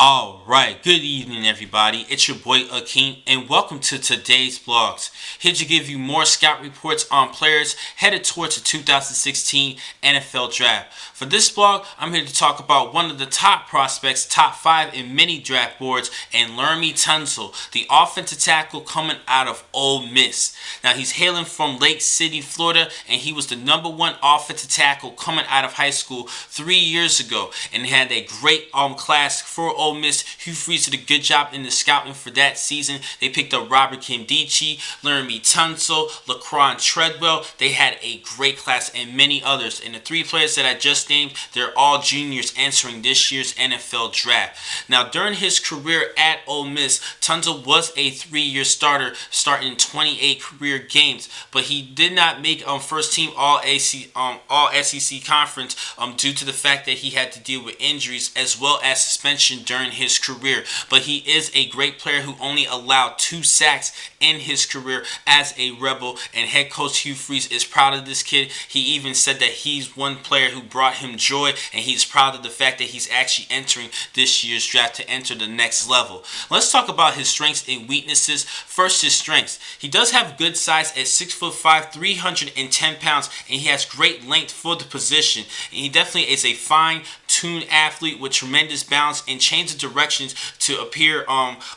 Alright, good evening everybody, it's your boy Akeem and welcome to today's vlogs. Here to give you more scout reports on players headed towards the 2016 NFL Draft. For this vlog, I'm here to talk about one of the top prospects, top 5 in many draft boards, and Laremy Tunsil, the offensive tackle coming out of Ole Miss. Now he's hailing from Lake City, Florida, and he was the #1 offensive tackle coming out of high school 3 years ago and had a great class for Ole Miss. Hugh Freeze did a good job in the scouting for that season. They picked up Robert Kimdichie, Laremy Tunsil, Laquan Treadwell. They had a great class and many others. And the 3 players that I just named, they're all juniors entering this year's NFL Draft. Now, during his career at Ole Miss, Tunsil was a 3-year starter, starting 28 career games, but he did not make first team All SEC conference due to the fact that he had to deal with injuries as well as suspension during his career. But he is a great player who only allowed 2 sacks in his career as a Rebel, and head coach Hugh Freeze is proud of this kid. He even said that he's one player who brought him joy, and he's proud of the fact that he's actually entering this year's draft to enter the next level. Let's talk about his strengths and weaknesses. First, his strengths. He does have good size at 6'5", 310 pounds, and he has great length for the position. And he definitely is a fine-tuned athlete with tremendous balance and change of directions to appear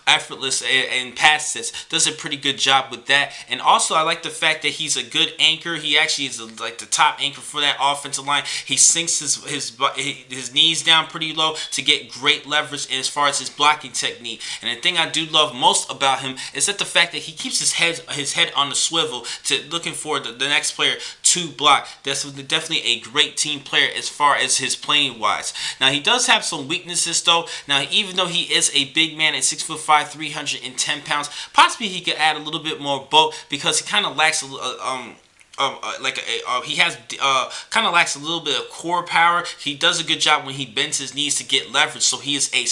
effortless and pass sets. Does a pretty good job with that. And also, I like the fact that he's a good anchor. He actually is like the top anchor for that offensive line. He sinks his knees down pretty low to get great leverage as far as his blocking technique. And the thing I do love most about him is that the fact that he keeps his head on the swivel to looking for the next player to block. That's definitely a great team player as far as his playing wise. Now, he does have some weaknesses though. Now, even though he is a big man at 6'5", 310 pounds, possibly he could add a little bit more bulk because he kind of lacks he has kind of lacks a little bit of core power. He does a good job when he bends his knees to get leverage, so he is a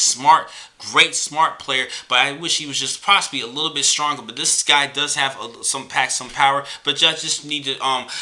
great smart player, but I wish he was just possibly a little bit stronger. But this guy does have some power, but just need to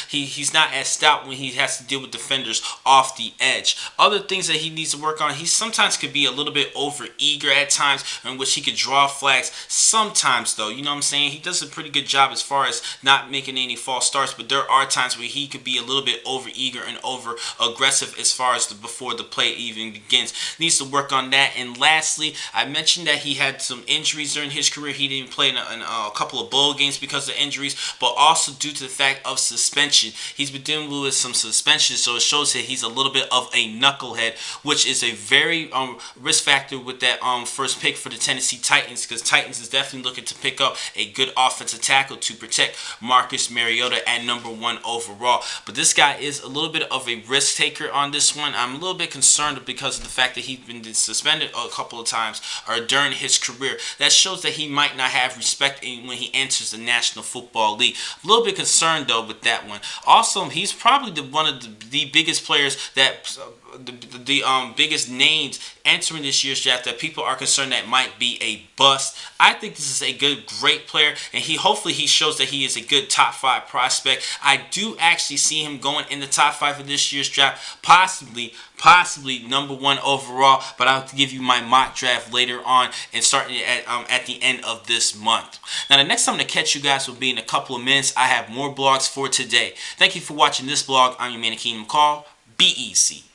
he's not as stout when he has to deal with defenders off the edge. Other things that he needs to work on, he sometimes could be a little bit over eager at times, in which he could draw flags sometimes though, you know what I'm saying. He does a pretty good job as far as not making any false starts, but there are times where he could be a little bit over eager and over aggressive as far as before the play even begins. Needs to work on that. And lastly, I mentioned that he had some injuries during his career. He didn't play in a couple of bowl games because of injuries, but also due to the fact of suspension. He's been dealing with some suspension, so it shows that he's a little bit of a knucklehead, which is a very risk factor with that first pick for the Tennessee Titans, because Titans is definitely looking to pick up a good offensive tackle to protect Marcus Mariota at #1 overall. But this guy is a little bit of a risk taker on this one. I'm a little bit concerned because of the fact that he's been suspended a couple of times or during his career. That shows that he might not have respect when he enters the National Football League. A little bit concerned though with that one. Also, he's probably one of the biggest players that the biggest names entering this year's draft that people are concerned that might be a bust. I think this is a great player, and hopefully he shows that he is a good top 5 prospect. I do actually see him going in the top 5 of this year's draft, possibly #1 overall, but I'll give you my mock draft later on and starting at the end of this month. Now, the next time to catch you guys will be in a couple of minutes. I have more blogs for today. Thank you for watching this blog. I'm your man, Akeem McCall. Be easy.